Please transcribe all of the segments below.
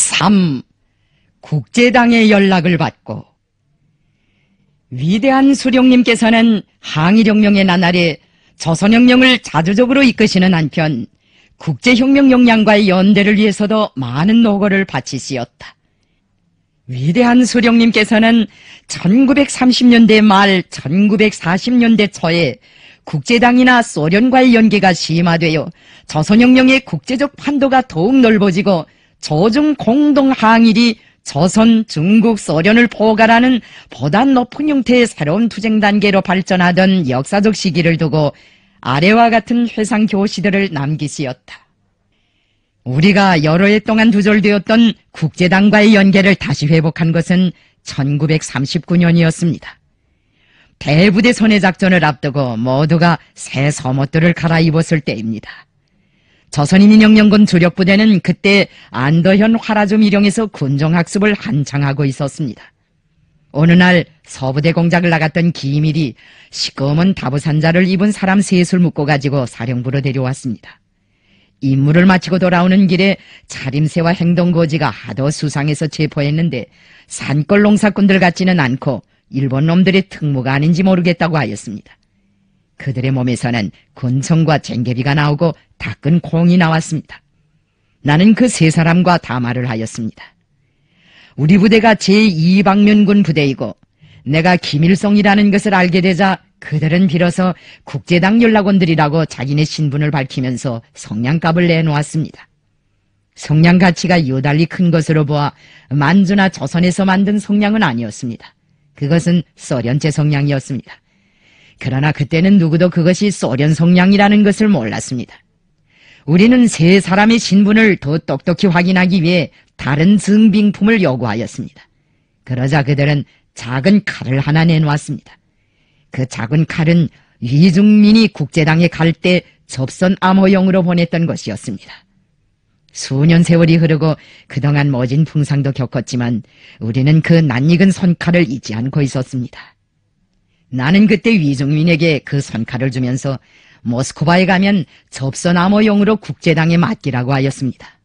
3. 국제당의 연락을 받고. 위대한 수령님께서는 항일혁명의 나날에 조선혁명을 자주적으로 이끄시는 한편 국제혁명 역량과의 연대를 위해서도 많은 노고를 바치시었다. 위대한 수령님께서는 1930년대 말 1940년대 초에 국제당이나 소련과의 연계가 심화되어 조선혁명의 국제적 판도가 더욱 넓어지고 조중 공동 항일이 조선, 중국, 소련을 포괄하는 보다 높은 형태의 새로운 투쟁 단계로 발전하던 역사적 시기를 두고 아래와 같은 회상 교시들을 남기시었다. 우리가 여러 해 동안 두절되었던 국제당과의 연계를 다시 회복한 것은 1939년이었습니다. 대부대 선해작전을 앞두고 모두가 새 섬옷들을 갈아입었을 때입니다. 조선인민혁명군 주력부대는 그때 안도현 화라주 밀영에서 군종학습을 한창 하고 있었습니다. 어느 날 서부대 공작을 나갔던 기밀이 시꺼먼 다부산자를 입은 사람 셋을 묶고 가지고 사령부로 데려왔습니다. 임무를 마치고 돌아오는 길에 차림새와 행동거지가 하도 수상해서 체포했는데 산골 농사꾼들 같지는 않고 일본 놈들의 특무가 아닌지 모르겠다고 하였습니다. 그들의 몸에서는 군청과 쟁개비가 나오고 닦은 콩이 나왔습니다. 나는 그 세 사람과 담화를 하였습니다. 우리 부대가 제2방면군 부대이고 내가 김일성이라는 것을 알게 되자 그들은 비로소 국제당 연락원들이라고 자기네 신분을 밝히면서 성냥값을 내놓았습니다. 성냥 가치가 유달리 큰 것으로 보아 만주나 조선에서 만든 성냥은 아니었습니다. 그것은 소련제 성냥이었습니다. 그러나 그때는 누구도 그것이 소련 성냥이라는 것을 몰랐습니다. 우리는 세 사람의 신분을 더 똑똑히 확인하기 위해 다른 증빙품을 요구하였습니다. 그러자 그들은 작은 칼을 하나 내놓았습니다. 그 작은 칼은 위중민이 국제당에 갈 때 접선 암호용으로 보냈던 것이었습니다. 수년 세월이 흐르고 그동안 모진 풍상도 겪었지만 우리는 그 낯익은 손칼을 잊지 않고 있었습니다. 나는 그때 위중민에게 그 손칼을 주면서 모스크바에 가면 접선 암호용으로 국제당에 맡기라고 하였습니다.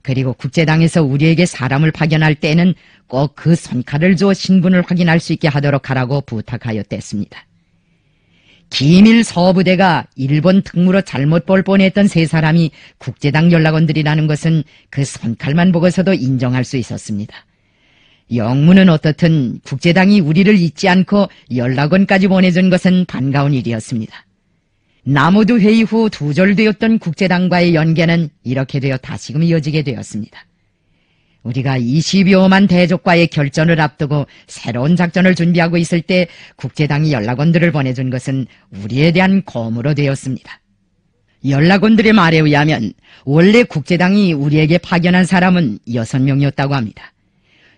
그리고 국제당에서 우리에게 사람을 파견할 때는 꼭 그 손칼을 줘 신분을 확인할 수 있게 하도록 하라고 부탁하였댔습니다. 기밀 서부대가 일본 특무로 잘못 볼 뻔했던 세 사람이 국제당 연락원들이라는 것은 그 손칼만 보고서도 인정할 수 있었습니다. 영문은 어떻든 국제당이 우리를 잊지 않고 연락원까지 보내준 것은 반가운 일이었습니다. 나무두 회의 후 두절되었던 국제당과의 연계는 이렇게 되어 다시금 이어지게 되었습니다. 우리가 20여만 대적과의 결전을 앞두고 새로운 작전을 준비하고 있을 때 국제당이 연락원들을 보내준 것은 우리에 대한 고무로 되었습니다. 연락원들의 말에 의하면 원래 국제당이 우리에게 파견한 사람은 6명이었다고 합니다.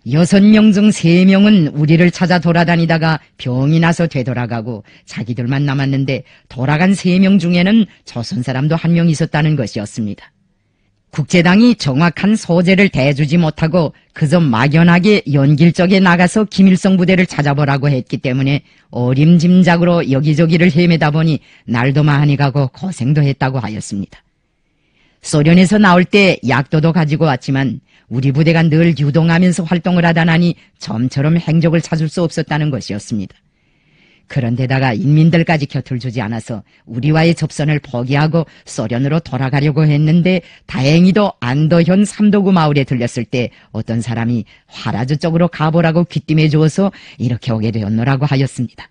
6명 중 3명은 우리를 찾아 돌아다니다가 병이 나서 되돌아가고 자기들만 남았는데 돌아간 3명 중에는 조선 사람도 1명 있었다는 것이었습니다. 국제당이 정확한 소재를 대주지 못하고 그저 막연하게 연길 쪽에 나가서 김일성 부대를 찾아보라고 했기 때문에 어림짐작으로 여기저기를 헤매다 보니 날도 많이 가고 고생도 했다고 하였습니다. 소련에서 나올 때 약도도 가지고 왔지만 우리 부대가 늘 유동하면서 활동을 하다 나니 좀처럼 행적을 찾을 수 없었다는 것이었습니다. 그런데다가 인민들까지 곁을 주지 않아서 우리와의 접선을 포기하고 소련으로 돌아가려고 했는데 다행히도 안도현 삼도구 마을에 들렸을 때 어떤 사람이 화라주 쪽으로 가보라고 귀띔해 주어서 이렇게 오게 되었노라고 하였습니다.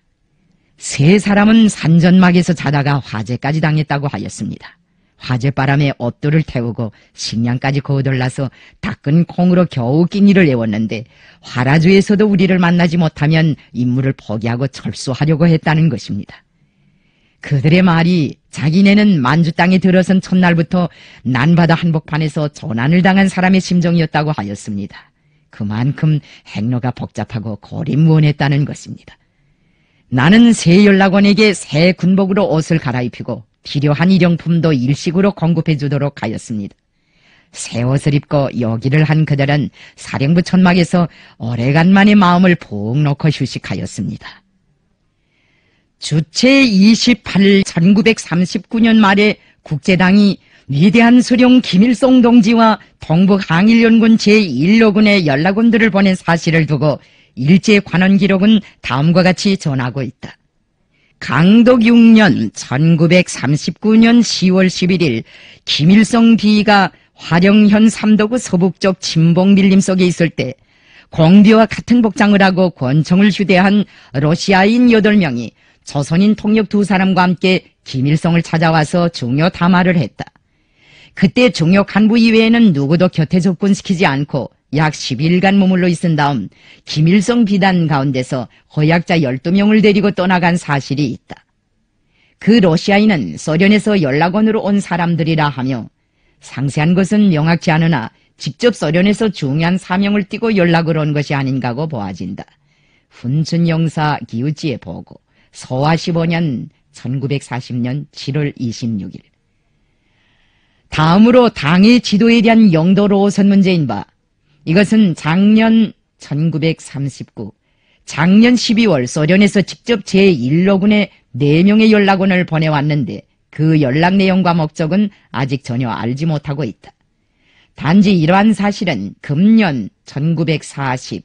세 사람은 산전막에서 자다가 화재까지 당했다고 하였습니다. 화재바람에 옷들을 태우고 식량까지 거들나서 닦은 콩으로 겨우 끼니를 애웠는데 화라주에서도 우리를 만나지 못하면 임무를 포기하고 철수하려고 했다는 것입니다. 그들의 말이 자기네는 만주 땅에 들어선 첫날부터 난바다 한복판에서 조난을 당한 사람의 심정이었다고 하였습니다. 그만큼 행로가 복잡하고 고리무원했다는 것입니다. 나는 새 연락원에게 새 군복으로 옷을 갈아입히고 필요한 일용품도 일식으로 공급해 주도록 하였습니다. 새 옷을 입고 요기를 한 그들은 사령부 천막에서 오래간만에 마음을 푹 놓고 휴식하였습니다. 주체 28일 1939년 말에 국제당이 위대한 수령 김일성 동지와 동북항일연군 제1로군의 연락원들을 보낸 사실을 두고 일제관원 기록은 다음과 같이 전하고 있다. 강덕 6년 1939년 10월 11일 김일성 비가 화령현 삼도구 서북쪽 진봉 밀림 속에 있을 때 공비와 같은 복장을 하고 권총을 휴대한 러시아인 8명이 조선인 통역 2사람과 함께 김일성을 찾아와서 중요 담화를 했다. 그때 중요 간부 이외에는 누구도 곁에 접근시키지 않고 약 10일간 머물러 있은 다음 김일성 비단 가운데서 허약자 12명을 데리고 떠나간 사실이 있다. 그 러시아인은 소련에서 연락원으로 온 사람들이라 하며 상세한 것은 명확치 않으나 직접 소련에서 중요한 사명을 띠고 연락을 온 것이 아닌가고 보아진다. 훈춘영사 기우지의 보고 서화 15년 1940년 7월 26일. 다음으로 당의 지도에 대한 영도 노선 문제인 바, 이것은 작년 1939, 작년 12월 소련에서 직접 제1로군에 4명의 연락원을 보내왔는데 그 연락 내용과 목적은 아직 전혀 알지 못하고 있다. 단지 이러한 사실은 금년 1940,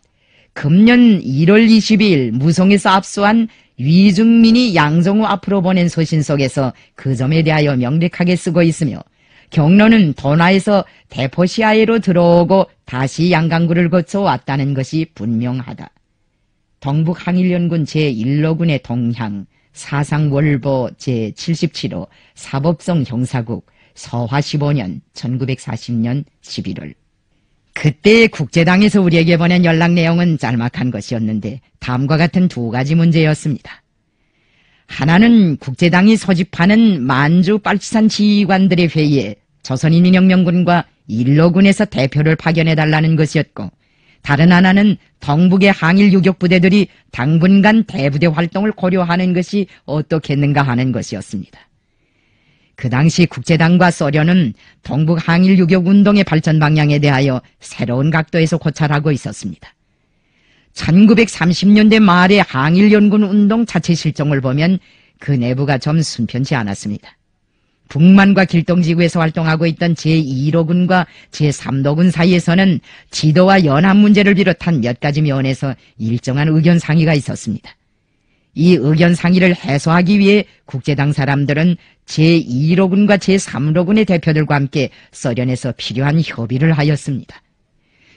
금년 1월 22일 무송에서 압수한 위중민이 양정우 앞으로 보낸 서신 속에서 그 점에 대하여 명백하게 쓰고 있으며 경로는 도나에서 대포시아에로 들어오고 다시 양강구를 거쳐 왔다는 것이 분명하다. 동북항일연군 제1로군의 동향, 사상월보 제77호 사법성 형사국 서화 15년 1940년 11월. 그때 국제당에서 우리에게 보낸 연락 내용은 짤막한 것이었는데 다음과 같은 2가지 문제였습니다. 하나는 국제당이 소집하는 만주 빨치산 지휘관들의 회의에 조선인민혁명군과 1로군에서 대표를 파견해달라는 것이었고, 다른 하나는 동북의 항일 유격부대들이 당분간 대부대 활동을 고려하는 것이 어떻겠는가 하는 것이었습니다. 그 당시 국제당과 소련은 동북 항일 유격 운동의 발전 방향에 대하여 새로운 각도에서 고찰하고 있었습니다. 1930년대 말의 항일연군 운동 자체 실정을 보면 그 내부가 좀 순편치 않았습니다. 북만과 길동지구에서 활동하고 있던 제2로군과 제3로군 사이에서는 지도와 연합 문제를 비롯한 몇 가지 면에서 일정한 의견 상의가 있었습니다. 이 의견 상의를 해소하기 위해 국제당 사람들은 제2로군과 제3로군의 대표들과 함께 소련에서 필요한 협의를 하였습니다.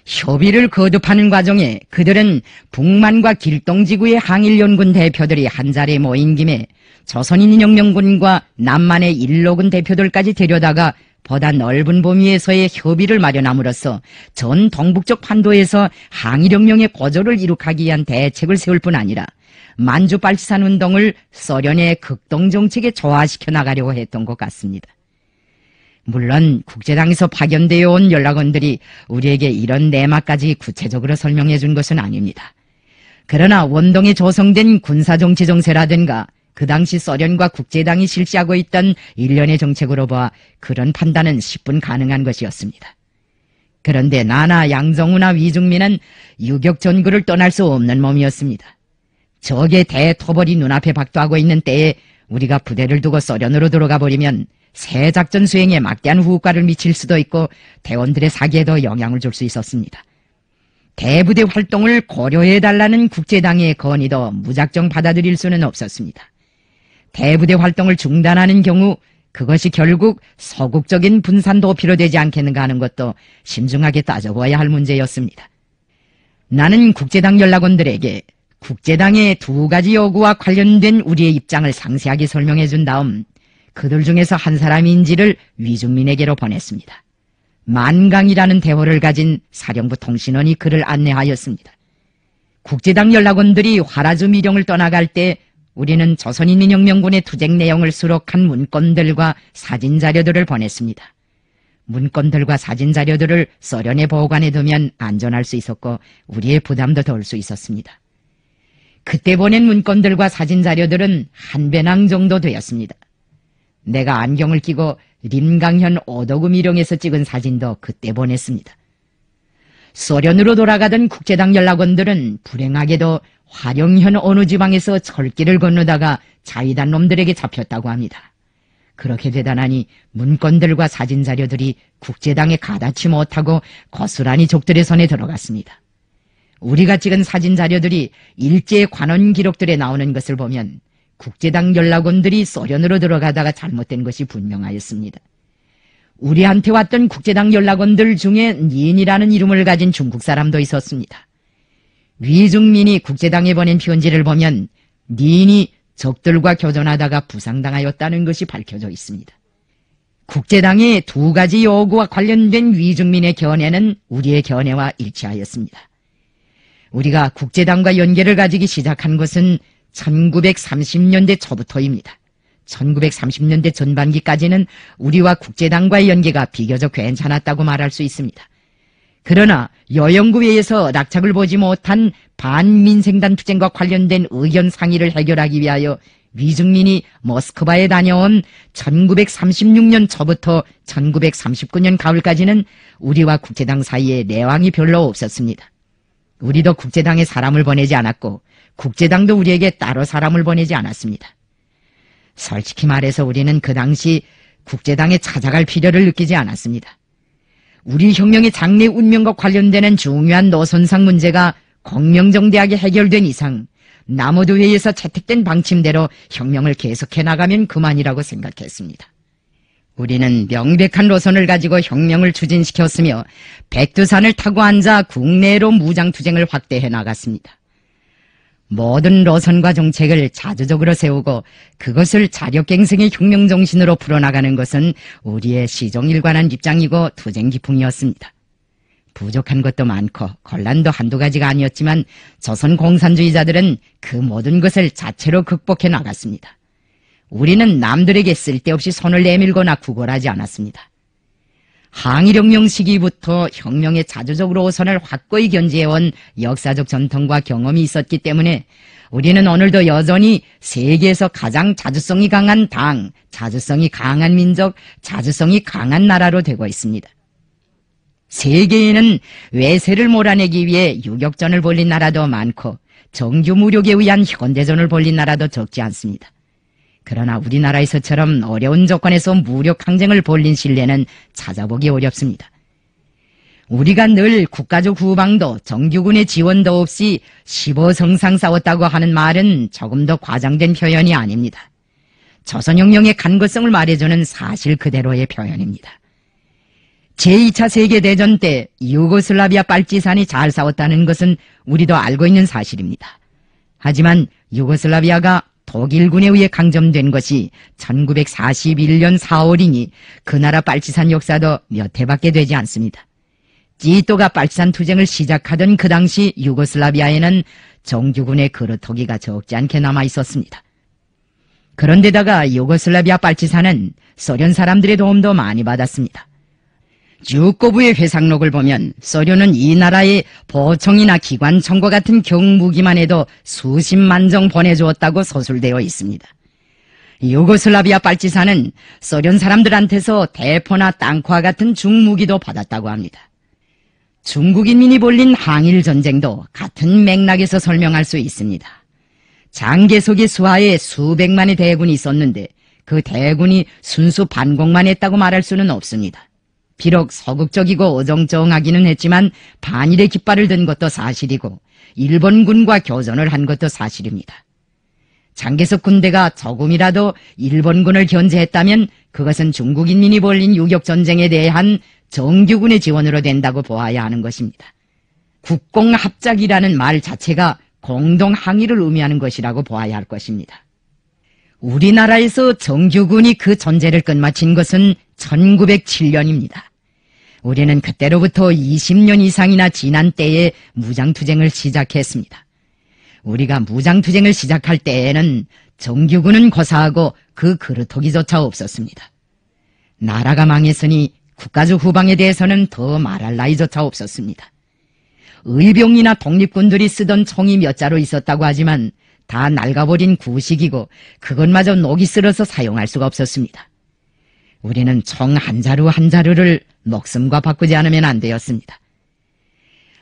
협의를 거듭하는 과정에 그들은 북만과 길동지구의 항일연군 대표들이 한자리에 모인 김에 조선인민혁명군과 남만의 1로군 대표들까지 데려다가 보다 넓은 범위에서의 협의를 마련함으로써 전 동북쪽 판도에서 항일혁명의 고조를 이룩하기 위한 대책을 세울 뿐 아니라 만주 빨치산 운동을 소련의 극동정책에 조화시켜 나가려고 했던 것 같습니다. 물론 국제당에서 파견되어 온 연락원들이 우리에게 이런 내막까지 구체적으로 설명해 준 것은 아닙니다. 그러나 원동에 조성된 군사정치 정세라든가 그 당시 소련과 국제당이 실시하고 있던 일련의 정책으로 봐 그런 판단은 10분 가능한 것이었습니다. 그런데 나나 양정우나 위중민은 유격 전구를 떠날 수 없는 몸이었습니다. 적의 대토벌이 눈앞에 박도하고 있는 때에 우리가 부대를 두고 소련으로 들어가 버리면 새 작전 수행에 막대한 후과를 미칠 수도 있고 대원들의 사기에도 영향을 줄 수 있었습니다. 대부대 활동을 고려해달라는 국제당의 건의도 무작정 받아들일 수는 없었습니다. 대부대 활동을 중단하는 경우 그것이 결국 소국적인 분산도 필요되지 않겠는가 하는 것도 신중하게 따져보아야 할 문제였습니다. 나는 국제당 연락원들에게 국제당의 2가지 요구와 관련된 우리의 입장을 상세하게 설명해 준 다음 그들 중에서 한 사람인지를 위중민에게로 보냈습니다. 만강이라는 대호를 가진 사령부 통신원이 그를 안내하였습니다. 국제당 연락원들이 화라주 미령을 떠나갈 때 우리는 조선인민혁명군의 투쟁 내용을 수록한 문건들과 사진자료들을 보냈습니다. 문건들과 사진자료들을 소련에 보관해 두면 안전할 수 있었고 우리의 부담도 덜 수 있었습니다. 그때 보낸 문건들과 사진자료들은 한 배낭 정도 되었습니다. 내가 안경을 끼고 림강현 오도구 미령에서 찍은 사진도 그때 보냈습니다. 소련으로 돌아가던 국제당 연락원들은 불행하게도 화령현 어느 지방에서 철길을 건너다가 자위단 놈들에게 잡혔다고 합니다. 그렇게 되다나니 문건들과 사진자료들이 국제당에 가닿지 못하고 고스란히 적들의 손에 들어갔습니다. 우리가 찍은 사진자료들이 일제의 관원 기록들에 나오는 것을 보면 국제당 연락원들이 소련으로 들어가다가 잘못된 것이 분명하였습니다. 우리한테 왔던 국제당 연락원들 중에 닌이라는 이름을 가진 중국 사람도 있었습니다. 위중민이 국제당에 보낸 편지를 보면 닌이 적들과 교전하다가 부상당하였다는 것이 밝혀져 있습니다. 국제당의 두 가지 요구와 관련된 위중민의 견해는 우리의 견해와 일치하였습니다. 우리가 국제당과 연계를 가지기 시작한 것은 1930년대 초부터입니다. 1930년대 전반기까지는 우리와 국제당과의 연계가 비교적 괜찮았다고 말할 수 있습니다. 그러나 여영구회에서 낙착을 보지 못한 반민생단 투쟁과 관련된 의견 상의를 해결하기 위하여 위중민이 모스크바에 다녀온 1936년 초부터 1939년 가을까지는 우리와 국제당 사이에 내왕이 별로 없었습니다. 우리도 국제당에 사람을 보내지 않았고 국제당도 우리에게 따로 사람을 보내지 않았습니다. 솔직히 말해서 우리는 그 당시 국제당에 찾아갈 필요를 느끼지 않았습니다. 우리 혁명의 장래 운명과 관련되는 중요한 노선상 문제가 공명정대하게 해결된 이상 남우드회에서 채택된 방침대로 혁명을 계속해 나가면 그만이라고 생각했습니다. 우리는 명백한 노선을 가지고 혁명을 추진시켰으며 백두산을 타고 앉아 국내로 무장투쟁을 확대해 나갔습니다. 모든 노선과 정책을 자주적으로 세우고 그것을 자력갱생의 혁명정신으로 풀어나가는 것은 우리의 시종일관한 입장이고 투쟁기풍이었습니다. 부족한 것도 많고 곤란도 한두 가지가 아니었지만 조선 공산주의자들은 그 모든 것을 자체로 극복해 나갔습니다. 우리는 남들에게 쓸데없이 손을 내밀거나 구걸하지 않았습니다. 항일혁명 시기부터 혁명에 자주적으로 오선을 확고히 견지해온 역사적 전통과 경험이 있었기 때문에 우리는 오늘도 여전히 세계에서 가장 자주성이 강한 당, 자주성이 강한 민족, 자주성이 강한 나라로 되고 있습니다. 세계에는 외세를 몰아내기 위해 유격전을 벌린 나라도 많고 정규 무력에 의한 현대전을 벌린 나라도 적지 않습니다. 그러나 우리나라에서처럼 어려운 조건에서 무력 항쟁을 벌린 신뢰는 찾아보기 어렵습니다. 우리가 늘 국가적 후방도 정규군의 지원도 없이 15성상 싸웠다고 하는 말은 조금 더 과장된 표현이 아닙니다. 조선혁명의 간거성을 말해주는 사실 그대로의 표현입니다. 제2차 세계대전 때 유고슬라비아 빨치산이 잘 싸웠다는 것은 우리도 알고 있는 사실입니다. 하지만 유고슬라비아가 독일군에 의해 강점된 것이 1941년 4월이니 그 나라 빨치산 역사도 몇 해밖에 되지 않습니다. 찌또가 빨치산 투쟁을 시작하던 그 당시 유고슬라비아에는 정규군의 그루터기가 적지 않게 남아 있었습니다. 그런데다가 유고슬라비아 빨치산은 소련 사람들의 도움도 많이 받았습니다. 주거부의 회상록을 보면 소련은 이 나라에 보청이나 기관총과 같은 경무기만 해도 수십만 정 보내주었다고 서술되어 있습니다. 유고슬라비아 빨치산은 소련 사람들한테서 대포나 땅콩과 같은 중무기도 받았다고 합니다. 중국인민이 벌린 항일전쟁도 같은 맥락에서 설명할 수 있습니다. 장개석의 수하에 수백만의 대군이 있었는데 그 대군이 순수 반공만 했다고 말할 수는 없습니다. 비록 소극적이고 어정쩡하기는 했지만 반일의 깃발을 든 것도 사실이고 일본군과 교전을 한 것도 사실입니다. 장개석 군대가 조금이라도 일본군을 견제했다면 그것은 중국 인민이 벌린 유격전쟁에 대한 정규군의 지원으로 된다고 보아야 하는 것입니다. 국공합작이라는 말 자체가 공동항의를 의미하는 것이라고 보아야 할 것입니다. 우리나라에서 정규군이 그 전제를 끝마친 것은 1907년입니다. 우리는 그때로부터 20년 이상이나 지난 때에 무장투쟁을 시작했습니다. 우리가 무장투쟁을 시작할 때에는 정규군은 고사하고 그 그루터기조차 없었습니다. 나라가 망했으니 국가적 후방에 대해서는 더 말할 나이조차 없었습니다. 의병이나 독립군들이 쓰던 총이 몇 자루 있었다고 하지만 다 낡아버린 구식이고 그것마저 녹이 슬어서 사용할 수가 없었습니다. 우리는 총 한 자루 한 자루를 목숨과 바꾸지 않으면 안 되었습니다.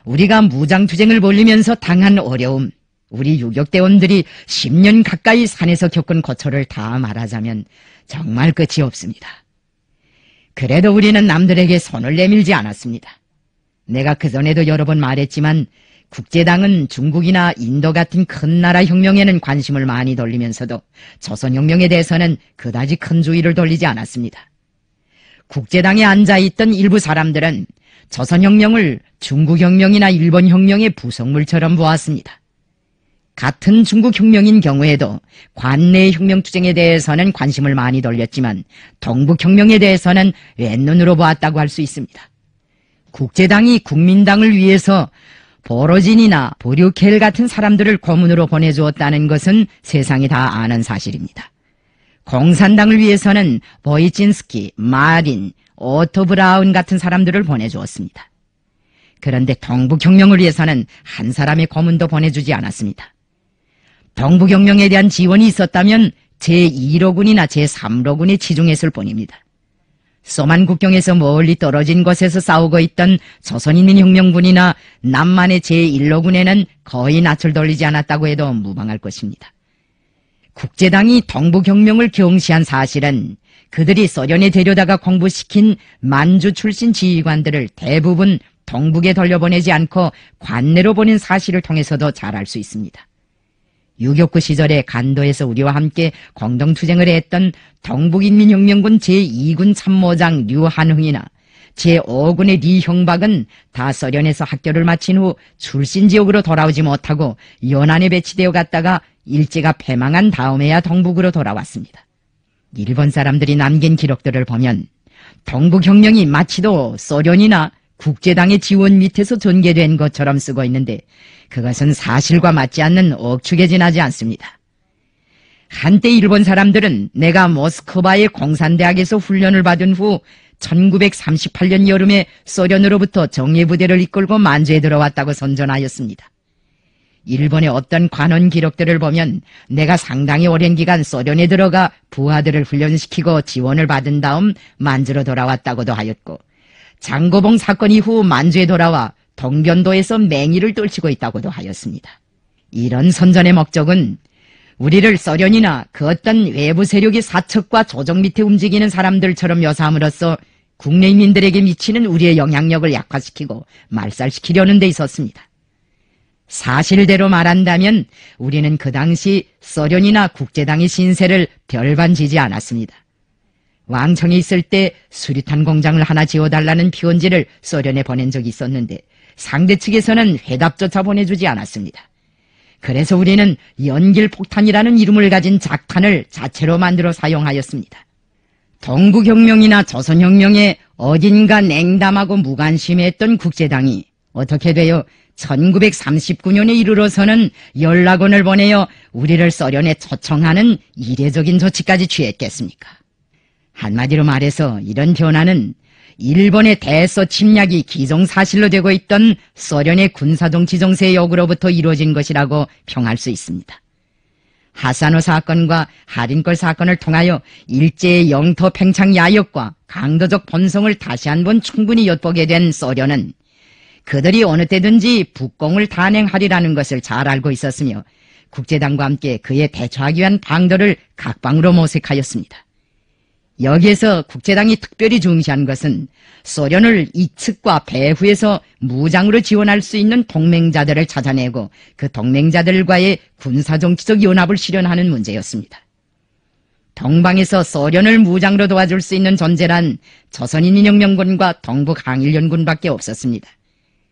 우리가 무장투쟁을 벌리면서 당한 어려움, 우리 유격대원들이 10년 가까이 산에서 겪은 고초를 다 말하자면 정말 끝이 없습니다. 그래도 우리는 남들에게 손을 내밀지 않았습니다. 내가 그전에도 여러 번 말했지만 국제당은 중국이나 인도 같은 큰 나라 혁명에는 관심을 많이 돌리면서도 조선혁명에 대해서는 그다지 큰 주의를 돌리지 않았습니다. 국제당에 앉아있던 일부 사람들은 조선혁명을 중국혁명이나 일본혁명의 부속물처럼 보았습니다. 같은 중국혁명인 경우에도 관내 혁명투쟁에 대해서는 관심을 많이 돌렸지만 동북혁명에 대해서는 왼눈으로 보았다고 할 수 있습니다. 국제당이 국민당을 위해서 보로진이나 보류켈 같은 사람들을 고문으로 보내주었다는 것은 세상이 다 아는 사실입니다. 공산당을 위해서는 보이친스키, 마린, 오토 브라운 같은 사람들을 보내주었습니다. 그런데 동북혁명을 위해서는 한 사람의 고문도 보내주지 않았습니다. 동북혁명에 대한 지원이 있었다면 제2로군이나 제3로군에 치중했을 뿐입니다. 소만 국경에서 멀리 떨어진 곳에서 싸우고 있던 조선인민혁명군이나 남만의 제1로군에는 거의 낯을 돌리지 않았다고 해도 무방할 것입니다. 국제당이 동북혁명을 경시한 사실은 그들이 소련에 데려다가 공부시킨 만주 출신 지휘관들을 대부분 동북에 돌려보내지 않고 관내로 보낸 사실을 통해서도 잘 알 수 있습니다. 6.29 시절에 간도에서 우리와 함께 공동투쟁을 했던 동북인민혁명군 제2군 참모장 류한흥이나 제5군의 리형박은 다 소련에서 학교를 마친 후 출신 지역으로 돌아오지 못하고 연안에 배치되어 갔다가 일제가 패망한 다음에야 동북으로 돌아왔습니다. 일본 사람들이 남긴 기록들을 보면 동북혁명이 마치도 소련이나 국제당의 지원 밑에서 전개된 것처럼 쓰고 있는데 그것은 사실과 맞지 않는 억측에 지나지 않습니다. 한때 일본 사람들은 내가 모스크바의 공산대학에서 훈련을 받은 후 1938년 여름에 소련으로부터 정예부대를 이끌고 만주에 들어왔다고 선전하였습니다. 일본의 어떤 관원 기록들을 보면 내가 상당히 오랜 기간 소련에 들어가 부하들을 훈련시키고 지원을 받은 다음 만주로 돌아왔다고도 하였고 장고봉 사건 이후 만주에 돌아와 동변도에서 맹위를 떨치고 있다고도 하였습니다. 이런 선전의 목적은 우리를 소련이나 그 어떤 외부 세력의 사척과 조정 밑에 움직이는 사람들처럼 묘사함으로써 국내민들에게 미치는 우리의 영향력을 약화시키고 말살시키려는 데 있었습니다. 사실대로 말한다면 우리는 그 당시 소련이나 국제당의 신세를 별반지지 않았습니다. 왕청에 있을 때 수류탄 공장을 하나 지어달라는 피원지를 소련에 보낸 적이 있었는데 상대 측에서는 회답조차 보내주지 않았습니다. 그래서 우리는 연길폭탄이라는 이름을 가진 작탄을 자체로 만들어 사용하였습니다. 동북혁명이나 조선혁명에 어딘가 냉담하고 무관심했던 국제당이 어떻게 되어 1939년에 이르러서는 연락원을 보내어 우리를 소련에 초청하는 이례적인 조치까지 취했겠습니까? 한마디로 말해서 이런 변화는 일본의 대서 침략이 기정사실로 되고 있던 소련의 군사정치 정세의 역으로부터 이루어진 것이라고 평할 수 있습니다. 하사노 사건과 하린꼴 사건을 통하여 일제의 영토 팽창 야욕과 강도적 본성을 다시 한번 충분히 엿보게 된 소련은 그들이 어느 때든지 북공을 단행하리라는 것을 잘 알고 있었으며 국제당과 함께 그에 대처하기 위한 방도를 각방으로 모색하였습니다. 여기에서 국제당이 특별히 중시한 것은 소련을 이측과 배후에서 무장으로 지원할 수 있는 동맹자들을 찾아내고 그 동맹자들과의 군사정치적 연합을 실현하는 문제였습니다. 동방에서 소련을 무장으로 도와줄 수 있는 존재란 조선인민혁명군과 동북항일연군밖에 없었습니다.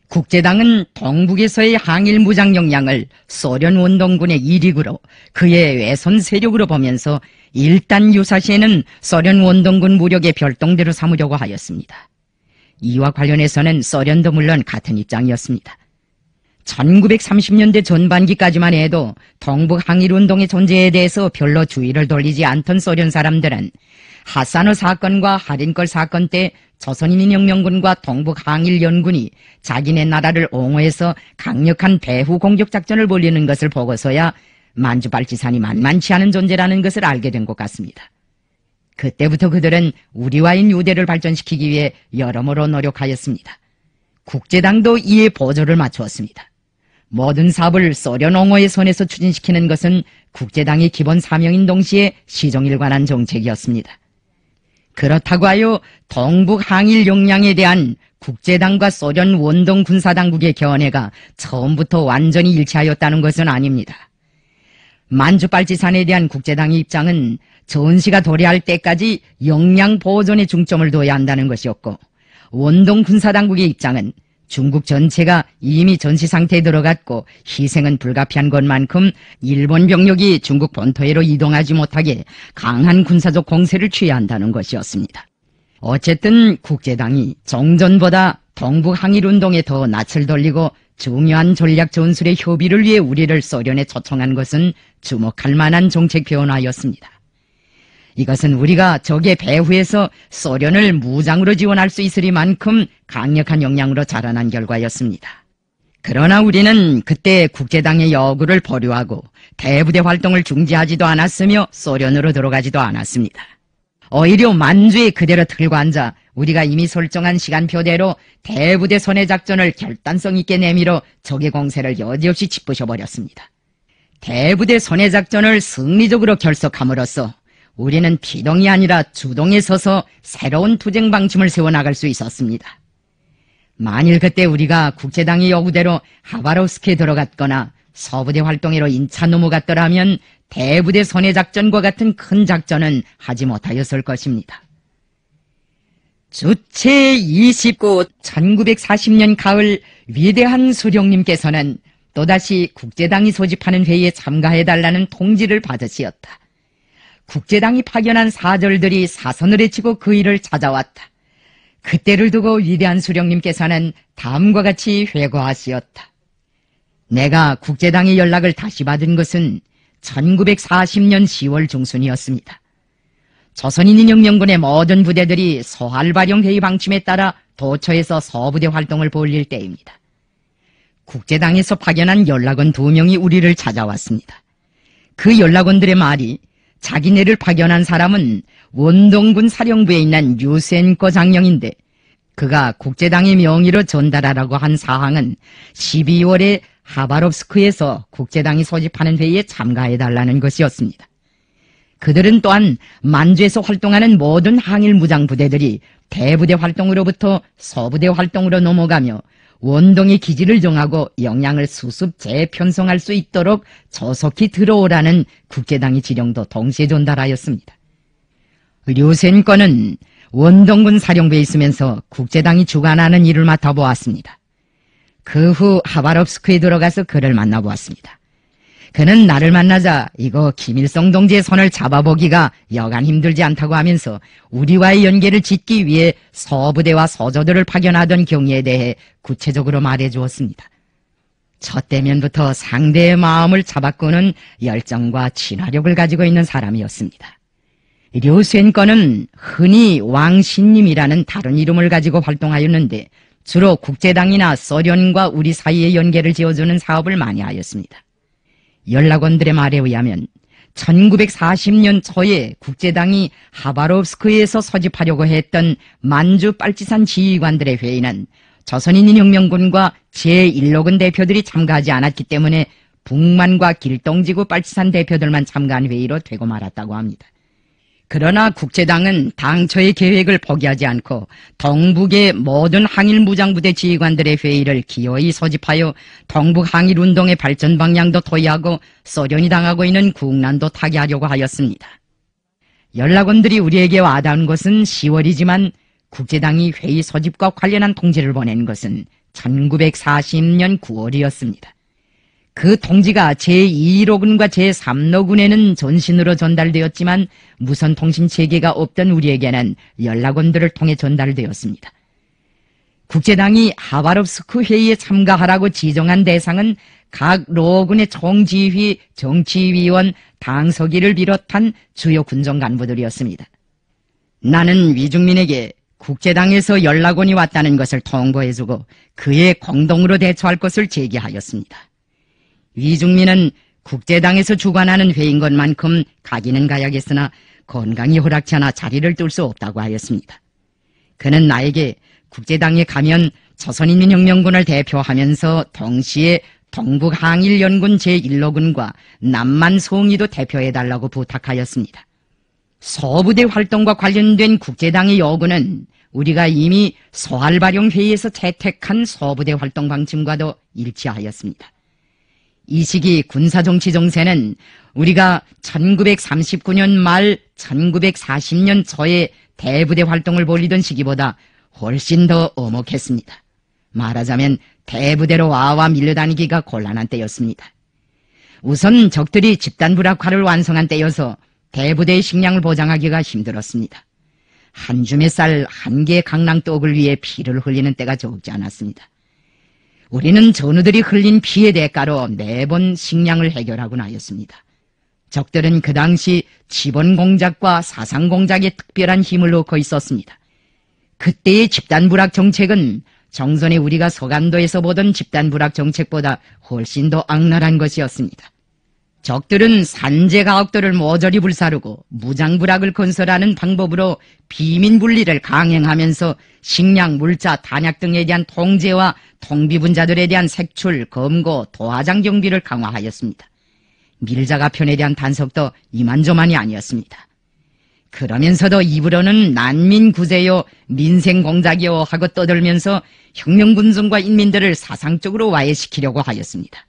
국제당은 동북에서의 항일 무장 역량을 소련 원동군의 이익으로 그의 외손 세력으로 보면서 일단 유사시에는 소련 원동군 무력의 별동대로 삼으려고 하였습니다. 이와 관련해서는 소련도 물론 같은 입장이었습니다. 1930년대 전반기까지만 해도 동북 항일운동의 존재에 대해서 별로 주의를 돌리지 않던 소련 사람들은 하사노 사건과 하린꼴 사건 때 조선인민혁명군과 동북항일연군이 자기네 나라를 옹호해서 강력한 배후 공격 작전을 벌이는 것을 보고서야 만주발치산이 만만치 않은 존재라는 것을 알게 된 것 같습니다. 그때부터 그들은 우리와의 유대를 발전시키기 위해 여러모로 노력하였습니다. 국제당도 이에 보조를 맞추었습니다. 모든 사업을 소련 옹호의 손에서 추진시키는 것은 국제당의 기본 사명인 동시에 시종일관한 정책이었습니다. 그렇다고 하여 동북 항일 역량에 대한 국제당과 소련 원동 군사당국의 견해가 처음부터 완전히 일치하였다는 것은 아닙니다. 만주빨치산에 대한 국제당의 입장은 전시가 도래할 때까지 역량 보존에 중점을 둬야 한다는 것이었고, 원동 군사당국의 입장은 중국 전체가 이미 전시 상태에 들어갔고 희생은 불가피한 것만큼 일본 병력이 중국 본토해로 이동하지 못하게 강한 군사적 공세를 취해야 한다는 것이었습니다. 어쨌든 국제당이 종전보다 동북 항일운동에 더 낯을 돌리고 중요한 전략 전술의 협의를 위해 우리를 소련에 초청한 것은 주목할 만한 정책 변화였습니다. 이것은 우리가 적의 배후에서 소련을 무장으로 지원할 수 있으리만큼 강력한 역량으로 자라난 결과였습니다. 그러나 우리는 그때 국제당의 요구를 보류하고 대부대 활동을 중지하지도 않았으며 소련으로 들어가지도 않았습니다. 오히려 만주에 그대로 틀고 앉아 우리가 이미 설정한 시간표대로 대부대 선회 작전을 결단성 있게 내밀어 적의 공세를 여지없이 짓부셔버렸습니다. 대부대 선회 작전을 승리적으로 결석함으로써 우리는 피동이 아니라 주동에 서서 새로운 투쟁 방침을 세워나갈 수 있었습니다. 만일 그때 우리가 국제당의 요구대로 하바롭스크에 들어갔거나 서부대 활동회로 인차 넘어갔더라면 대부대 선회 작전과 같은 큰 작전은 하지 못하였을 것입니다. 주체 29, 1940년 가을 위대한 수령님께서는 또다시 국제당이 소집하는 회의에 참가해달라는 통지를 받으시었다. 국제당이 파견한 사절들이 사선을 헤치고 그 일을 찾아왔다. 그때를 두고 위대한 수령님께서는 다음과 같이 회고하시었다. 내가 국제당의 연락을 다시 받은 것은 1940년 10월 중순이었습니다. 조선인민혁명군의 모든 부대들이 소할발용 회의 방침에 따라 도처에서 서부대 활동을 벌릴 때입니다. 국제당에서 파견한 연락원 2명이 우리를 찾아왔습니다. 그 연락원들의 말이 자기네를 파견한 사람은 원동군 사령부에 있는 류센코 장령인데 그가 국제당의 명의로 전달하라고 한 사항은 12월에 하바롭스크에서 국제당이 소집하는 회의에 참가해달라는 것이었습니다. 그들은 또한 만주에서 활동하는 모든 항일 무장 부대들이 대부대 활동으로부터 서부대 활동으로 넘어가며 원동의 기지를 정하고 역량을 수습 재편성할 수 있도록 조속히 들어오라는 국제당의 지령도 동시에 전달하였습니다. 류센권은 원동군 사령부에 있으면서 국제당이 주관하는 일을 맡아보았습니다. 그 후 하바롭스크에 들어가서 그를 만나보았습니다. 그는 나를 만나자 이거 김일성 동지의 손을 잡아보기가 여간 힘들지 않다고 하면서 우리와의 연계를 짓기 위해 서부대와 서조들을 파견하던 경위에 대해 구체적으로 말해주었습니다. 첫 대면부터 상대의 마음을 잡아끄는 열정과 친화력을 가지고 있는 사람이었습니다. 류센권은 흔히 왕신님이라는 다른 이름을 가지고 활동하였는데 주로 국제당이나 소련과 우리 사이의 연계를 지어주는 사업을 많이 하였습니다. 연락원들의 말에 의하면 1940년 초에 국제당이 하바롭스크에서 소집하려고 했던 만주 빨치산 지휘관들의 회의는 조선인민혁명군과 제1호군 대표들이 참가하지 않았기 때문에 북만과 길동지구 빨치산 대표들만 참가한 회의로 되고 말았다고 합니다. 그러나 국제당은 당초의 계획을 포기하지 않고 동북의 모든 항일 무장부대 지휘관들의 회의를 기어이 소집하여 동북 항일운동의 발전 방향도 토의하고 소련이 당하고 있는 국난도 타개하려고 하였습니다. 연락원들이 우리에게 와닿은 것은 10월이지만 국제당이 회의 소집과 관련한 통지를 보낸 것은 1940년 9월이었습니다. 그 통지가 제2호군과 제3호군에는 전신으로 전달되었지만 무선 통신 체계가 없던 우리에게는 연락원들을 통해 전달되었습니다. 국제당이 하바롭스크 회의에 참가하라고 지정한 대상은 각 로군의 총지휘, 정치위원, 당서기를 비롯한 주요 군정 간부들이었습니다. 나는 위중민에게 국제당에서 연락원이 왔다는 것을 통보해주고 그에 공동으로 대처할 것을 제기하였습니다. 위중민은 국제당에서 주관하는 회의인 것만큼 가기는 가야겠으나 건강이 허락치 않아 자리를 뜰 수 없다고 하였습니다. 그는 나에게 국제당에 가면 조선인민혁명군을 대표하면서 동시에 동북항일연군 제1호군과 남만 송이도 대표해달라고 부탁하였습니다. 서부대 활동과 관련된 국제당의 요구는 우리가 이미 소할발용회의에서 채택한 서부대 활동 방침과도 일치하였습니다. 이 시기 군사정치 정세는 우리가 1939년 말 1940년 초에 대부대 활동을 벌이던 시기보다 훨씬 더 엄혹했습니다. 말하자면 대부대로 와와 밀려다니기가 곤란한 때였습니다. 우선 적들이 집단불락화를 완성한 때여서 대부대의 식량을 보장하기가 힘들었습니다. 한 줌의 쌀 한 개의 강낭떡을 위해 피를 흘리는 때가 적지 않았습니다. 우리는 전우들이 흘린 피의 대가로 매번 식량을 해결하곤 하였습니다. 적들은 그 당시 지번공작과 사상공작에 특별한 힘을 놓고 있었습니다. 그때의 집단불락 정책은 정선에 우리가 서간도에서 보던 집단불락 정책보다 훨씬 더 악랄한 것이었습니다. 적들은 산재가옥들을 모조리 불사르고 무장불락을 건설하는 방법으로 비민분리를 강행하면서 식량, 물자, 탄약 등에 대한 통제와 통비분자들에 대한 색출, 검거, 도하장 경비를 강화하였습니다. 밀자가 편에 대한 단속도 이만저만이 아니었습니다. 그러면서도 입으로는 난민 구제요, 민생 공작이요 하고 떠들면서 혁명군성과 인민들을 사상적으로 와해시키려고 하였습니다.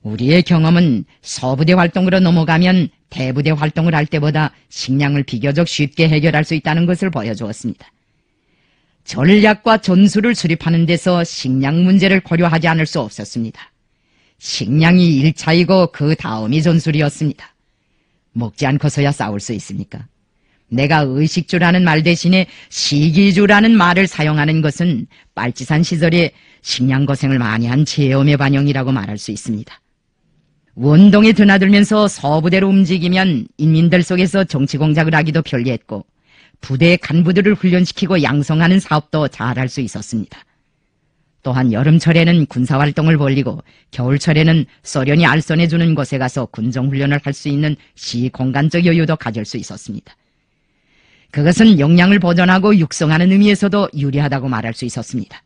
우리의 경험은 서부대 활동으로 넘어가면 대부대 활동을 할 때보다 식량을 비교적 쉽게 해결할 수 있다는 것을 보여주었습니다. 전략과 전술을 수립하는 데서 식량 문제를 고려하지 않을 수 없었습니다. 식량이 1차이고 그 다음이 전술이었습니다. 먹지 않고서야 싸울 수 있습니까? 내가 의식주라는 말 대신에 시기주라는 말을 사용하는 것은 빨치산 시절에 식량 고생을 많이 한 체험의 반영이라고 말할 수 있습니다. 원동에 드나들면서 서부대로 움직이면 인민들 속에서 정치 공작을 하기도 편리했고 부대 간부들을 훈련시키고 양성하는 사업도 잘할 수 있었습니다. 또한 여름철에는 군사활동을 벌이고 겨울철에는 소련이 알선해주는 곳에 가서 군정훈련을 할 수 있는 시공간적 여유도 가질 수 있었습니다. 그것은 역량을 보존하고 육성하는 의미에서도 유리하다고 말할 수 있었습니다.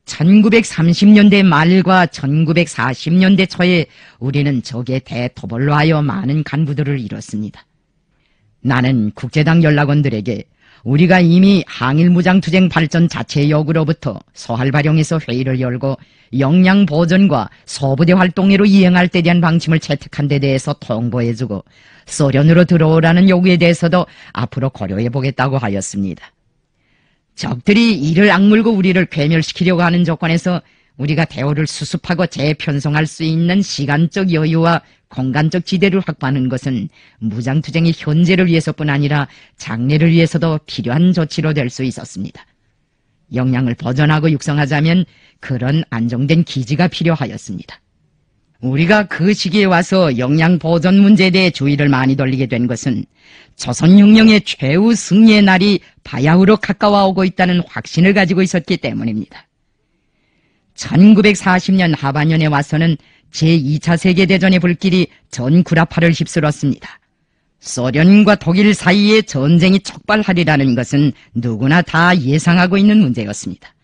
1930년대 말과 1940년대 초에 우리는 적의 대토벌로 하여 많은 간부들을 잃었습니다. 나는 국제당 연락원들에게 우리가 이미 항일무장투쟁 발전 자체의 요구로부터 소할발용에서 회의를 열고 역량 보존과 소부대 활동회로 이행할 때 대한 방침을 채택한 데 대해서 통보해주고 소련으로 들어오라는 요구에 대해서도 앞으로 고려해보겠다고 하였습니다. 적들이 이를 악물고 우리를 괴멸시키려고 하는 조건에서 우리가 대오를 수습하고 재편성할 수 있는 시간적 여유와 공간적 지대를 확보하는 것은 무장투쟁의 현재를 위해서뿐 아니라 장래를 위해서도 필요한 조치로 될 수 있었습니다. 역량을 보존하고 육성하자면 그런 안정된 기지가 필요하였습니다. 우리가 그 시기에 와서 역량 보존 문제에 대해 주의를 많이 돌리게 된 것은 조선혁명의 최후 승리의 날이 바야흐로 가까워오고 있다는 확신을 가지고 있었기 때문입니다. 1940년 하반년에 와서는 제2차 세계대전의 불길이 전 구라파를 휩쓸었습니다. 소련과 독일 사이에 전쟁이 촉발하리라는 것은 누구나 다 예상하고 있는 문제였습니다.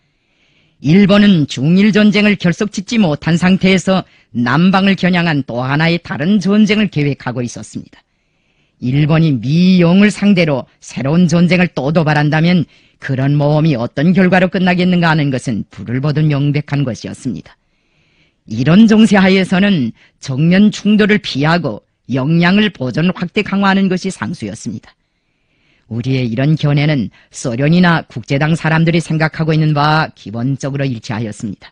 일본은 중일전쟁을 결석짓지 못한 상태에서 남방을 겨냥한 또 하나의 다른 전쟁을 계획하고 있었습니다. 일본이 미영을 상대로 새로운 전쟁을 또 도발한다면 그런 모험이 어떤 결과로 끝나겠는가 하는 것은 불을 보듯 명백한 것이었습니다. 이런 정세하에서는 정면 충돌을 피하고 역량을 보존 확대 강화하는 것이 상수였습니다. 우리의 이런 견해는 소련이나 국제당 사람들이 생각하고 있는 바와 기본적으로 일치하였습니다.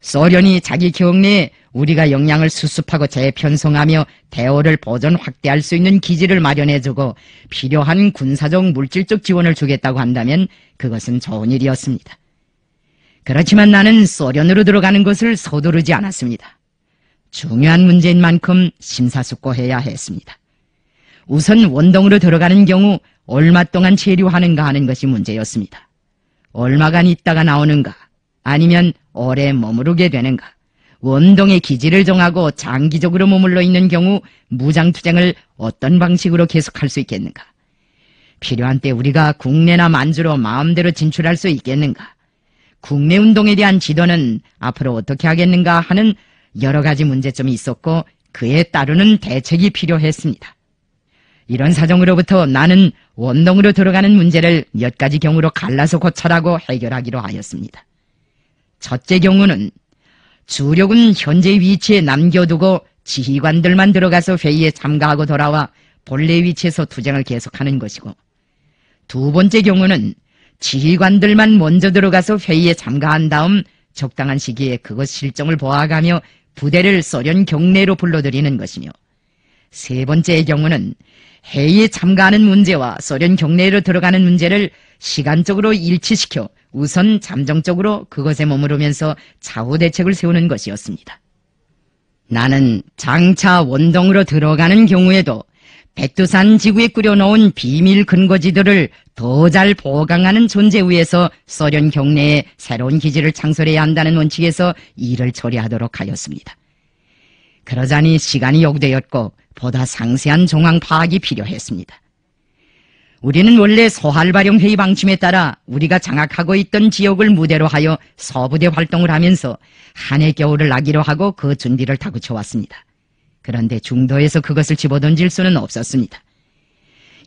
소련이 자기 경내에 우리가 역량을 수습하고 재편성하며 대오를 보존 확대할 수 있는 기지를 마련해주고 필요한 군사적 물질적 지원을 주겠다고 한다면 그것은 좋은 일이었습니다. 그렇지만 나는 소련으로 들어가는 것을 서두르지 않았습니다. 중요한 문제인 만큼 심사숙고해야 했습니다. 우선 원동으로 들어가는 경우 얼마 동안 체류하는가 하는 것이 문제였습니다. 얼마간 있다가 나오는가 아니면 오래 머무르게 되는가, 원동의 기지를 정하고 장기적으로 머물러 있는 경우 무장투쟁을 어떤 방식으로 계속할 수 있겠는가, 필요한 때 우리가 국내나 만주로 마음대로 진출할 수 있겠는가, 국내운동에 대한 지도는 앞으로 어떻게 하겠는가 하는 여러 가지 문제점이 있었고 그에 따르는 대책이 필요했습니다. 이런 사정으로부터 나는 원동으로 들어가는 문제를 몇 가지 경우로 갈라서 고찰하고 해결하기로 하였습니다. 첫째 경우는 주력은 현재 위치에 남겨두고 지휘관들만 들어가서 회의에 참가하고 돌아와 본래 위치에서 투쟁을 계속하는 것이고, 두 번째 경우는 지휘관들만 먼저 들어가서 회의에 참가한 다음 적당한 시기에 그것 실정을 보아가며 부대를 소련 경내로 불러들이는 것이며, 세 번째의 경우는 회의에 참가하는 문제와 소련 경내로 들어가는 문제를 시간적으로 일치시켜 우선 잠정적으로 그것에 머무르면서 차후 대책을 세우는 것이었습니다. 나는 장차 원동으로 들어가는 경우에도 백두산 지구에 꾸려놓은 비밀 근거지들을 더 잘 보강하는 존재 위에서 소련 경내에 새로운 기지를 창설해야 한다는 원칙에서 일을 처리하도록 하였습니다. 그러자니 시간이 요구되었고 보다 상세한 정황 파악이 필요했습니다. 우리는 원래 소활발용 회의 방침에 따라 우리가 장악하고 있던 지역을 무대로 하여 서부대 활동을 하면서 한 해 겨울을 나기로 하고 그 준비를 다그쳐 왔습니다. 그런데 중도에서 그것을 집어던질 수는 없었습니다.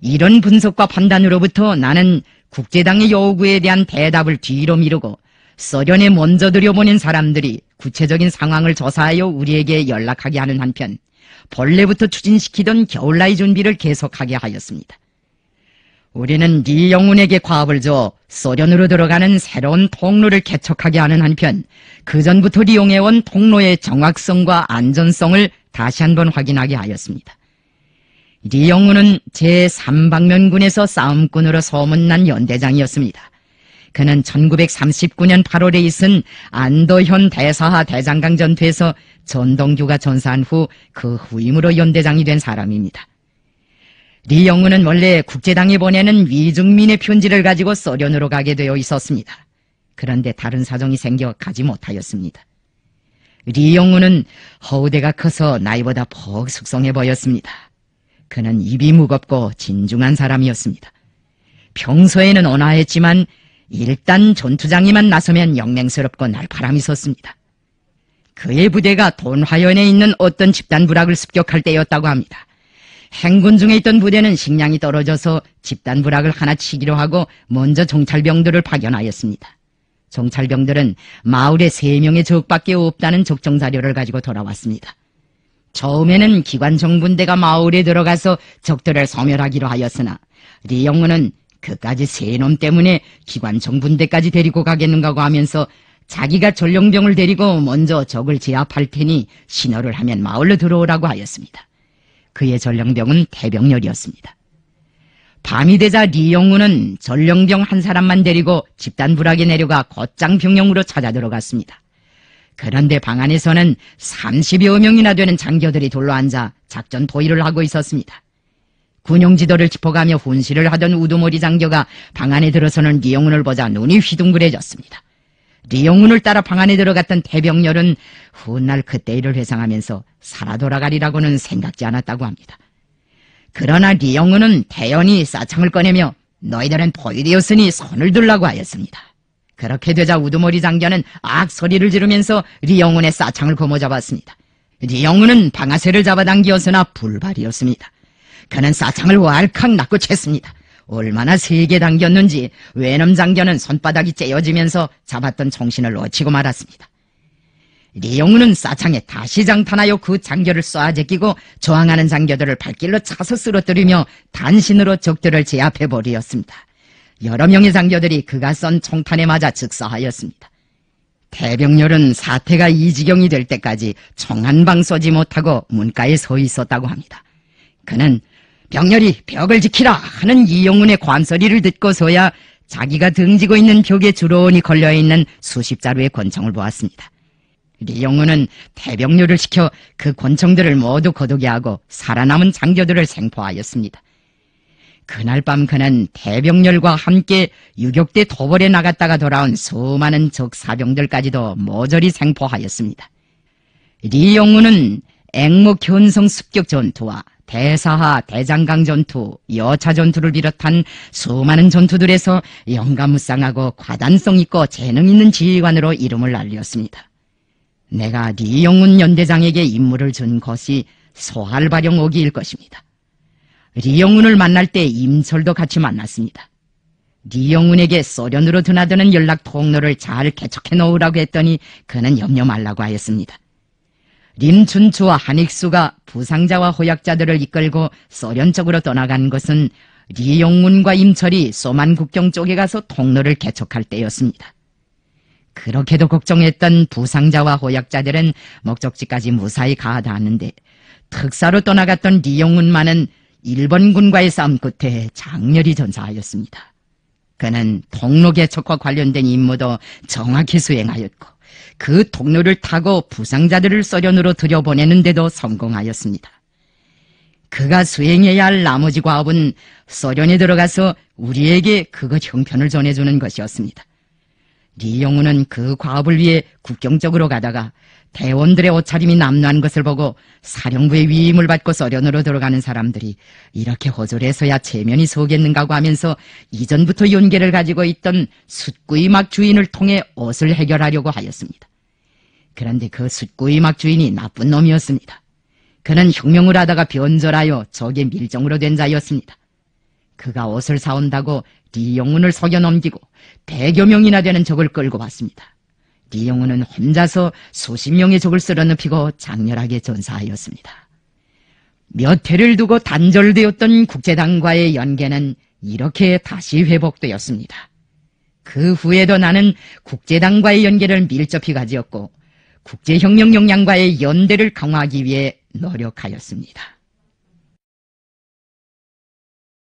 이런 분석과 판단으로부터 나는 국제당의 요구에 대한 대답을 뒤로 미루고 소련에 먼저 들여보낸 사람들이 구체적인 상황을 조사하여 우리에게 연락하게 하는 한편 본래부터 추진시키던 겨울나이 준비를 계속하게 하였습니다. 우리는 리 영훈에게 과업을 줘 소련으로 들어가는 새로운 통로를 개척하게 하는 한편 그전부터 이용해온 통로의 정확성과 안전성을 다시 한번 확인하게 하였습니다. 리 영훈은 제3방면군에서 싸움꾼으로 소문난 연대장이었습니다. 그는 1939년 8월에 있은 안도현 대사하 대장강 전투에서 전동규가 전사한 후 그 후임으로 연대장이 된 사람입니다. 리 영훈은 원래 국제당에 보내는 위중민의 편지를 가지고 소련으로 가게 되어 있었습니다. 그런데 다른 사정이 생겨 가지 못하였습니다. 리 영훈은 허우대가 커서 나이보다 퍽 숙성해 보였습니다. 그는 입이 무겁고 진중한 사람이었습니다. 평소에는 온화했지만 일단 전투장에만 나서면 영맹스럽고 날파람이 섰습니다. 그의 부대가 돈화연에 있는 어떤 집단 부락을 습격할 때였다고 합니다. 행군 중에 있던 부대는 식량이 떨어져서 집단 부락을 하나 치기로 하고 먼저 정찰병들을 파견하였습니다. 정찰병들은 마을에 3명의 적밖에 없다는 적정 자료를 가지고 돌아왔습니다. 처음에는 기관 정분대가 마을에 들어가서 적들을 소멸하기로 하였으나 리 영훈은 그까지 3놈 때문에 기관 정분대까지 데리고 가겠는가고 하면서 자기가 전령병을 데리고 먼저 적을 제압할 테니 신호를 하면 마을로 들어오라고 하였습니다. 그의 전령병은 대병렬이었습니다. 밤이 되자 리 영훈은 전령병 한 사람만 데리고 집단 부락에 내려가 곧장 병영으로 찾아 들어갔습니다. 그런데 방 안에서는 30여 명이나 되는 장교들이 둘러앉아 작전 토의를 하고 있었습니다. 군용 지도를 짚어가며 훈시를 하던 우두머리 장교가 방 안에 들어서는 리 영훈을 보자 눈이 휘둥그레졌습니다. 리 영훈을 따라 방 안에 들어갔던 대병렬은 훗날 그때 일을 회상하면서 살아 돌아가리라고는 생각지 않았다고 합니다. 그러나 리 영훈은 태연히 싸창을 꺼내며 너희들은 포위되었으니 손을 들라고 하였습니다. 그렇게 되자 우두머리 장교는 악 소리를 지르면서 리 영훈의 싸창을 거머잡았습니다. 리 영훈은 방아쇠를 잡아당기었으나 불발이었습니다. 그는 싸창을 왈칵 낚고 챘습니다. 얼마나 세게 당겼는지 외놈 장교는 손바닥이 째어지면서 잡았던 총신을 놓치고 말았습니다. 리 영훈은 싸창에 다시 장탄하여 그 장교를 쏴 제끼고 저항하는 장교들을 발길로 차서 쓰러뜨리며 단신으로 적들을 제압해버리었습니다. 여러 명의 장교들이 그가 쏜 총탄에 맞아 즉사하였습니다. 대병렬은 사태가 이 지경이 될 때까지 총 한 방 쏘지 못하고 문가에 서 있었다고 합니다. 그는 병렬이 벽을 지키라 하는 이영훈의 관소리를 듣고서야 자기가 등지고 있는 벽에 주렁이 걸려있는 수십 자루의 권총을 보았습니다. 리 영훈은 대병렬을 시켜 그 권총들을 모두 거두게 하고 살아남은 장교들을 생포하였습니다. 그날 밤 그는 대병렬과 함께 유격대 도벌에 나갔다가 돌아온 수많은 적 사병들까지도 모조리 생포하였습니다. 리 영훈은 앵목 현성 습격 전투와 대사하, 대장강 전투, 여차 전투를 비롯한 수많은 전투들에서 영감무쌍하고 과단성 있고 재능 있는 지휘관으로 이름을 알렸습니다. 내가 리영운 연대장에게 임무를 준 것이 소할발용 오기일 것입니다. 리영운을 만날 때 임철도 같이 만났습니다. 리영운에게 소련으로 드나드는 연락 통로를 잘 개척해 놓으라고 했더니 그는 염려 말라고 하였습니다. 림춘추와 한익수가 부상자와 호약자들을 이끌고 소련 쪽으로 떠나간 것은 리영운과 임철이 소만 국경 쪽에 가서 통로를 개척할 때였습니다. 그렇게도 걱정했던 부상자와 호약자들은 목적지까지 무사히 가다하는데 특사로 떠나갔던 리영운만은 일본군과의 싸움 끝에 장렬히 전사하였습니다. 그는 통로 개척과 관련된 임무도 정확히 수행하였고 그 통로를 타고 부상자들을 소련으로 들여보내는 데도 성공하였습니다. 그가 수행해야 할 나머지 과업은 소련에 들어가서 우리에게 그것 형편을 전해주는 것이었습니다. 리영운은 그 과업을 위해 국경 쪽으로 가다가 대원들의 옷차림이 남루한 것을 보고 사령부의 위임을 받고 소련으로 들어가는 사람들이 이렇게 호졸해서야 체면이 서겠는가고 하면서 이전부터 연계를 가지고 있던 숫구이막 주인을 통해 옷을 해결하려고 하였습니다. 그런데 그 숫구이막 주인이 나쁜 놈이었습니다. 그는 혁명을 하다가 변절하여 적의 밀정으로 된 자였습니다. 그가 옷을 사온다고 리영운을 속여 넘기고 100여 명이나 되는 적을 끌고 왔습니다. 리영운은 혼자서 수십 명의 적을 쓸어눕히고 장렬하게 전사하였습니다. 몇 해를 두고 단절되었던 국제당과의 연계는 이렇게 다시 회복되었습니다. 그 후에도 나는 국제당과의 연계를 밀접히 가지었고 국제혁명 역량과의 연대를 강화하기 위해 노력하였습니다.